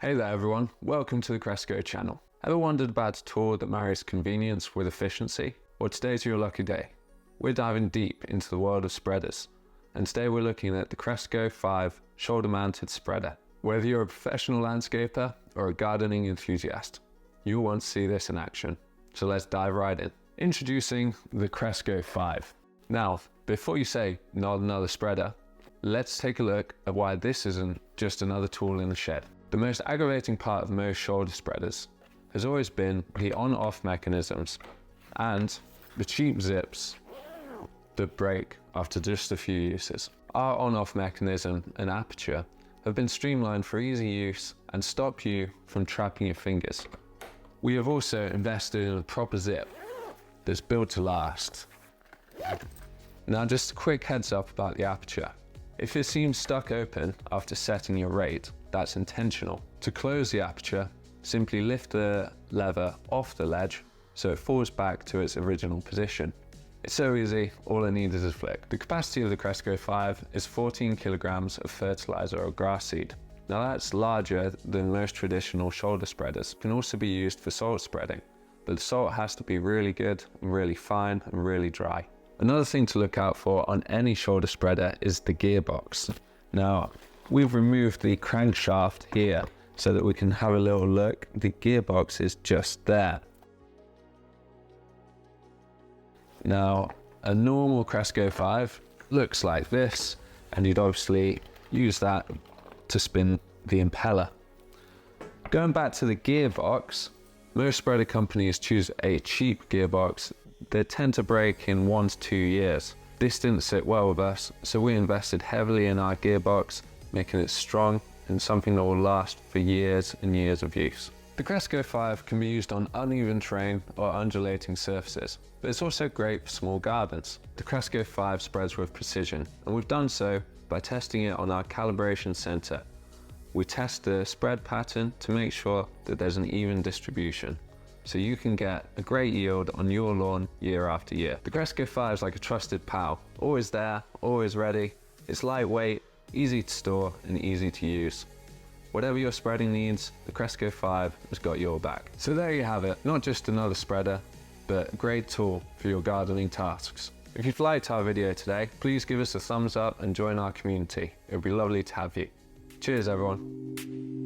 Hey there everyone, welcome to the Cresco channel. Ever wondered about a tool that marries convenience with efficiency? Well, today's your lucky day. We're diving deep into the world of spreaders, and today we're looking at the Cresco 5 shoulder-mounted spreader. Whether you're a professional landscaper or a gardening enthusiast, you'll want to see this in action. So let's dive right in. Introducing the Cresco 5. Now, before you say, not another spreader, let's take a look at why this isn't just another tool in the shed. The most aggravating part of most shoulder spreaders has always been the on-off mechanisms and the cheap zips that break after just a few uses. Our on-off mechanism and aperture have been streamlined for easy use and stop you from trapping your fingers. We have also invested in a proper zip that's built to last. Now, just a quick heads up about the aperture. If it seems stuck open after setting your rate, that's intentional. To close the aperture, simply lift the lever off the ledge so it falls back to its original position. It's so easy, all it needs is a flick. The capacity of the Cresco 5 is 14 kilograms of fertilizer or grass seed. Now that's larger than most traditional shoulder spreaders. It can also be used for salt spreading, but the salt has to be really good and really fine and really dry. Another thing to look out for on any shoulder spreader is the gearbox. Now, we've removed the crankshaft here so that we can have a little look. The gearbox is just there. Now, a normal Cresco 5 looks like this, and you'd obviously use that to spin the impeller. Going back to the gearbox, most spreader companies choose a cheap gearbox. They tend to break in 1 to 2 years. This didn't sit well with us, so we invested heavily in our gearbox, making it strong and something that will last for years and years of use. The Cresco 5 can be used on uneven terrain or undulating surfaces, but it's also great for small gardens. The Cresco 5 spreads with precision, and we've done so by testing it on our calibration center. We test the spread pattern to make sure that there's an even distribution, so you can get a great yield on your lawn year after year. The Cresco 5 is like a trusted pal, always there, always ready. It's lightweight, easy to store, and easy to use. Whatever your spreading needs, the Cresco 5 has got your back. So there you have it, not just another spreader, but a great tool for your gardening tasks. If you've liked our video today, please give us a thumbs up and join our community. It would be lovely to have you. Cheers everyone.